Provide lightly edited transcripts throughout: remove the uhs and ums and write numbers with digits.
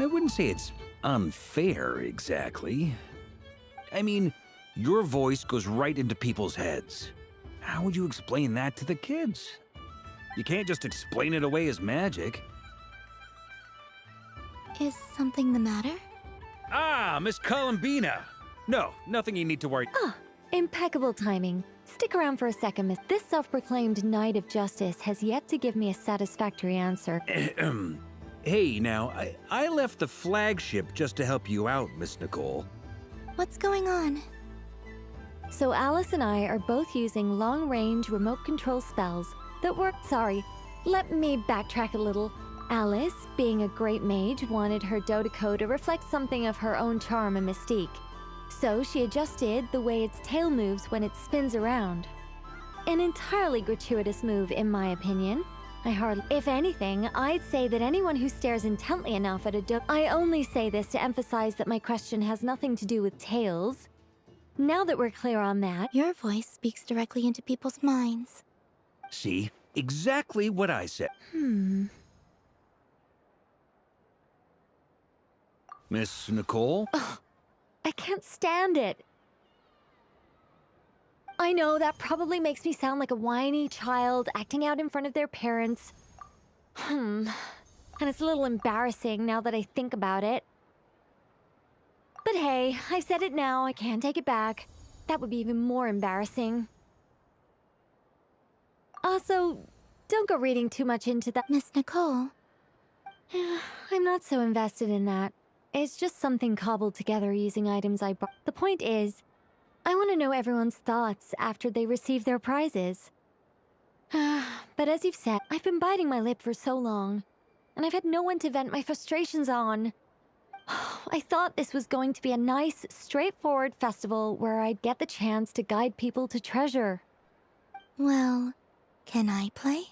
I wouldn't say it's unfair, exactly. I mean, your voice goes right into people's heads. How would you explain that to the kids? You can't just explain it away as magic. Is something the matter? Ah, Miss Columbina! No, nothing you need to worry. Ah, impeccable timing. Stick around for a second, miss. This self-proclaimed Knight of Justice has yet to give me a satisfactory answer. Hey, now, I left the flagship just to help you out, Miss Nicole. What's going on? So Alice and I are both using long-range remote control spells that work. Sorry, let me backtrack a little. Alice, being a great mage, wanted her Dotaco to reflect something of her own charm and mystique. So she adjusted the way its tail moves when it spins around. An entirely gratuitous move, in my opinion. If anything, I'd say that anyone who stares intently enough at a I only say this to emphasize that my question has nothing to do with tails. Now that we're clear on that... Your voice speaks directly into people's minds. See? Exactly what I said. Miss Nicole? Ugh, I can't stand it. I know that probably makes me sound like a whiny child acting out in front of their parents. And it's a little embarrassing now that I think about it. But hey, I've said it now, I can't take it back. That would be even more embarrassing. Also, don't go reading too much into that. Miss Nicole? I'm not so invested in that. It's just something cobbled together using items I bought. The point is, I want to know everyone's thoughts after they receive their prizes. But as you've said, I've been biting my lip for so long, and I've had no one to vent my frustrations on. I thought this was going to be a nice, straightforward festival where I'd get the chance to guide people to treasure. Well, can I play?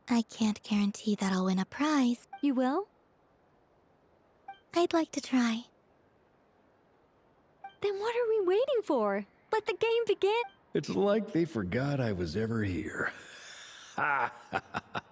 I can't guarantee that I'll win a prize. You will? I'd like to try. Then what are we waiting for? Let the game begin! It's like they forgot I was ever here. Ha ha ha ha.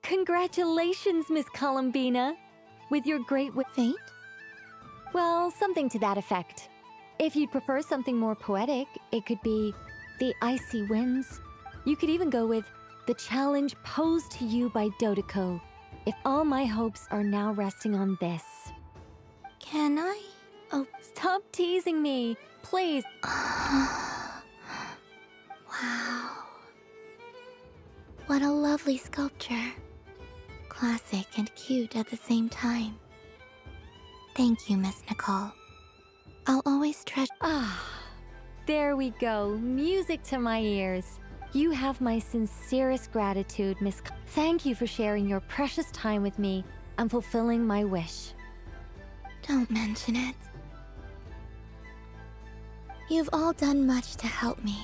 Congratulations, Miss Columbina! With your great Fate? Well, something to that effect. If you'd prefer something more poetic, it could be the icy winds. You could even go with the challenge posed to you by Dotaco. If all my hopes are now resting on this. Can I? Oh, Stop teasing me, please. wow. What a lovely sculpture. Classic and cute at the same time. Thank you, Miss Nicole. I'll always treasure. Ah, there we go. Music to my ears. You have my sincerest gratitude, Thank you for sharing your precious time with me and fulfilling my wish. Don't mention it. You've all done much to help me.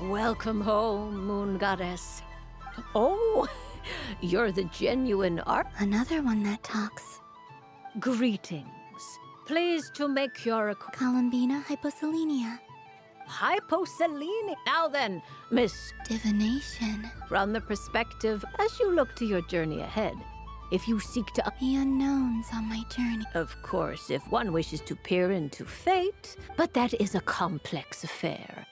Welcome home, Moon Goddess. Oh, you're the genuine art. Another one that talks. Greetings. Pleased to make your Columbina hyposelenia. hyposelene. Now then, Miss, Divination. from the perspective as you look to your journey ahead, if you seek to... The unknowns on my journey. Of course, if one wishes to peer into fate, but that is a complex affair.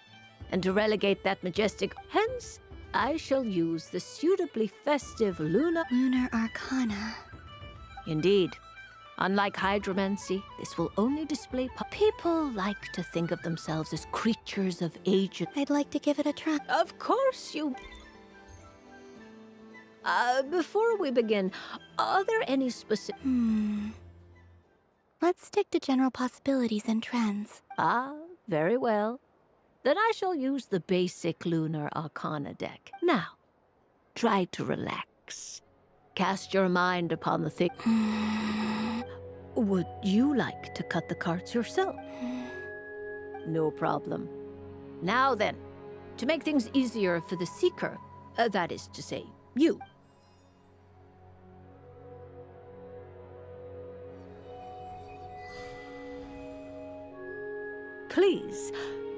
And to relegate that majestic... Hence, I shall use the suitably festive Lunar Arcana. Indeed. Unlike hydromancy, this will only display... People like to think of themselves as creatures of age... I'd like to give it a try. Of course you... before we begin, are there any specific... Let's stick to general possibilities and trends. Ah, very well. Then I shall use the basic Lunar Arcana deck. Now, try to relax. Cast your mind upon the thick... Would you like to cut the cards yourself? No problem. Now then, to make things easier for the Seeker, that is to say, you. Please,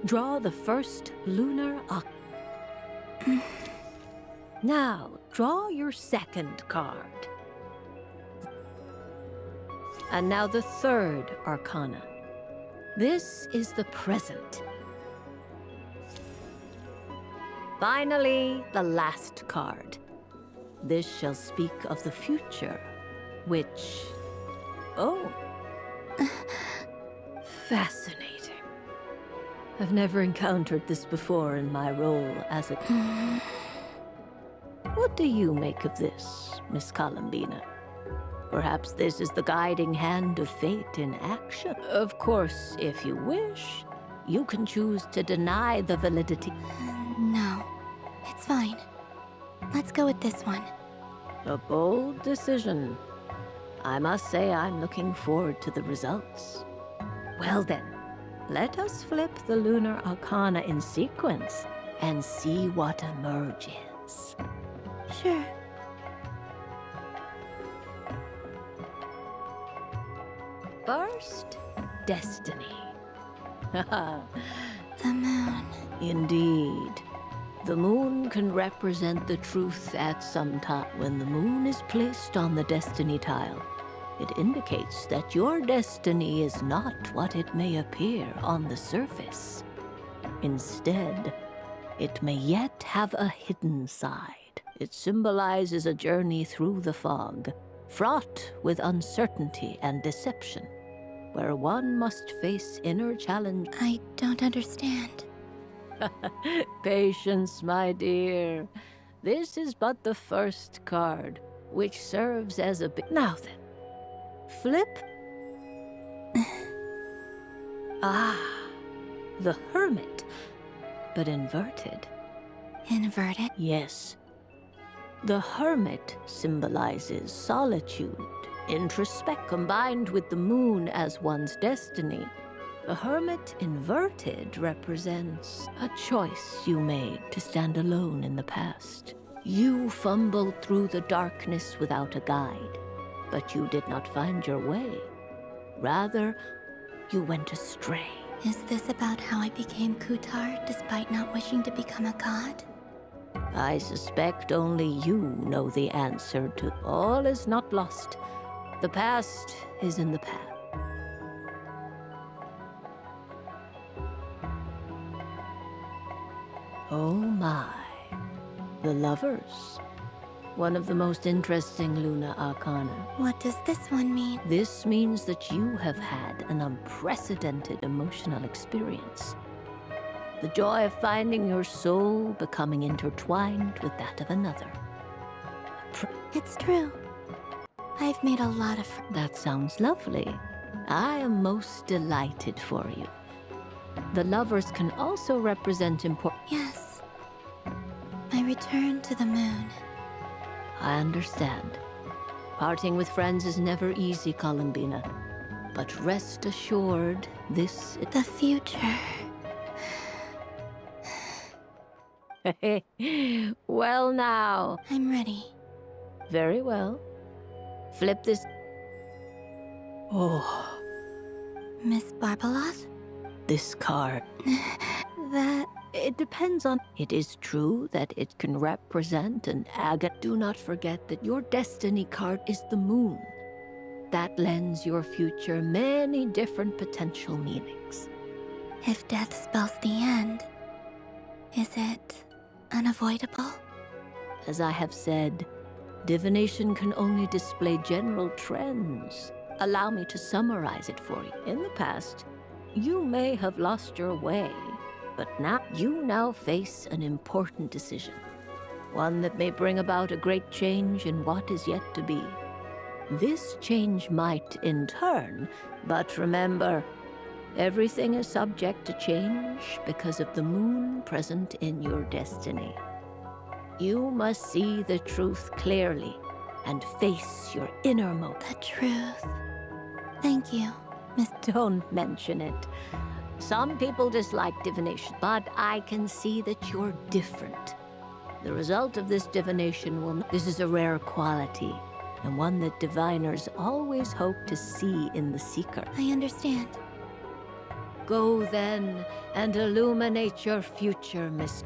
draw the first Lunar Arcana. Now, draw your second card. And now the third Arcana. This is the present. Finally, the last card. This shall speak of the future, which... Oh. Fascinating. I've never encountered this before in my role as a... What do you make of this, Miss Columbina? Perhaps this is the guiding hand of fate in action. Of course, if you wish, you can choose to deny the validity. No, it's fine. Let's go with this one. A bold decision. I must say I'm looking forward to the results. Well then, let us flip the Lunar Arcana in sequence and see what emerges. Sure. First, destiny. The moon. Indeed. The moon can represent the truth at some time. When the moon is placed on the destiny tile, it indicates that your destiny is not what it may appear on the surface. Instead, it may yet have a hidden side. It symbolizes a journey through the fog, fraught with uncertainty and deception, where one must face inner challenge. I don't understand. Patience, my dear. This is but the first card, which serves as a Now then, flip. The Hermit, but inverted. Inverted? Yes. The Hermit symbolizes solitude, introspect combined with the moon as one's destiny. The Hermit inverted represents a choice you made to stand alone in the past. You fumbled through the darkness without a guide, but you did not find your way. Rather, you went astray. Is this about how I became Kutar despite not wishing to become a god? I suspect only you know the answer to all is not lost. The past is in the past. Oh my. The Lovers. One of the most interesting Lunar Arcana. What does this one mean? This means that you have had an unprecedented emotional experience. The joy of finding your soul becoming intertwined with that of another. It's true. I've made a lot of That sounds lovely. I am most delighted for you. The lovers can also represent important... Yes. My return to the moon. I understand. Parting with friends is never easy, Columbina. But rest assured, this... The future. Well now. I'm ready. Very well. Flip this... Oh, Miss Barbaloth? this card. That... It depends on... It is true that it can represent an agate. Do not forget that your destiny card is the moon. That lends your future many different potential meanings. If death spells the end, is it unavoidable? As I have said, divination can only display general trends. Allow me to summarize it for you. In the past, you may have lost your way, but you now face an important decision. One that may bring about a great change in what is yet to be. This change might in turn, but remember, everything is subject to change because of the moon present in your destiny. You must see the truth clearly and face your innermost. The truth. Thank you, Miss... Don't mention it. Some people dislike divination, but I can see that you're different. The result of this divination will... This is a rare quality, and one that diviners always hope to see in the seeker. I understand. Go then and illuminate your future, Miss...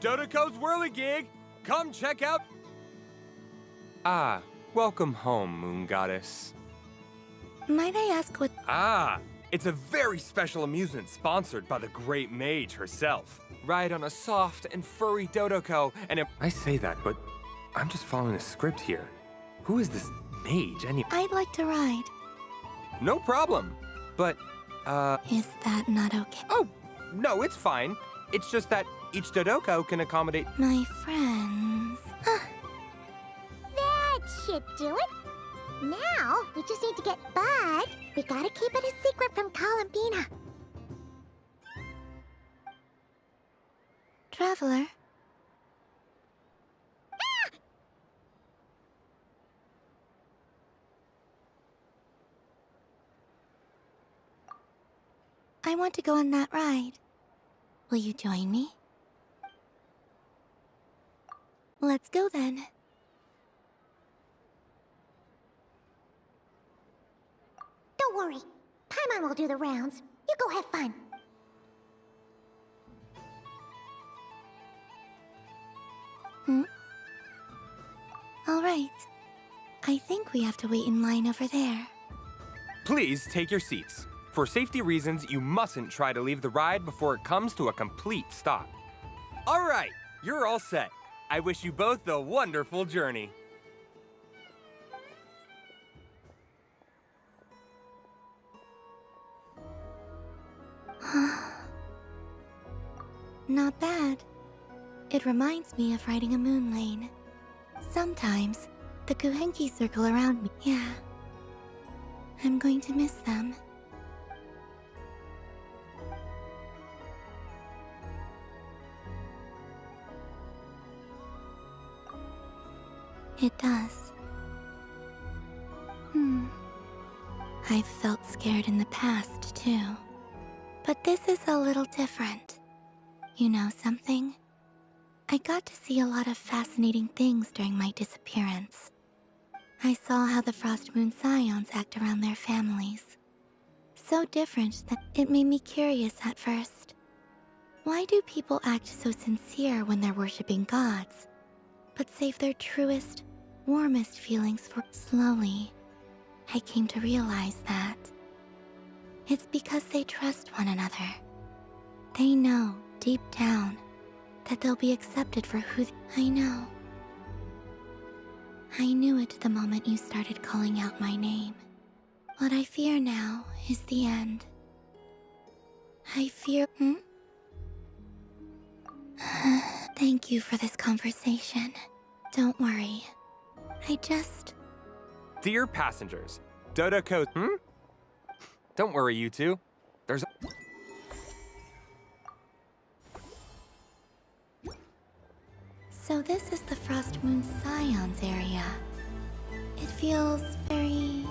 Dodoco's Whirligig! Come check out... Ah, welcome home, Moon Goddess. Might I ask what... Ah, it's a very special amusement sponsored by the Great Mage herself. Ride on a soft and furry Dodoco, and I say that, but I'm just following a script here. Who is this mage anyway? I'd like to ride. No problem, but, Is that not okay? Oh, no, it's fine. It's just that each Dodoco can accommodate... My friends... That should do it. Now, we just need to get Bud. We gotta keep it a secret from Columbina. Traveler? I want to go on that ride. Will you join me? Let's go then. Don't worry. Paimon will do the rounds. You go have fun. All right. I think we have to wait in line over there. Please take your seats. For safety reasons, you mustn't try to leave the ride before it comes to a complete stop. All right, you're all set. I wish you both a wonderful journey. Not bad. It reminds me of riding a moon lane. Sometimes, the Kuhenki circle around me. Yeah. I'm going to miss them. It does. I've felt scared in the past, too. But this is a little different. You know something? I got to see a lot of fascinating things during my disappearance. I saw how the Frost Moon Scions act around their families. So different that it made me curious at first. Why do people act so sincere when they're worshipping gods, but save their truest, warmest feelings for slowly? I came to realize that it's because they trust one another. They know, deep down, that they'll be accepted for who I know. I knew it the moment you started calling out my name. What I fear now is the end. I fear... Thank you for this conversation. Don't worry. I just... Dear passengers, Dodoko... Don't worry, you two. There's... So this is the Frost Moon Scions area. It feels very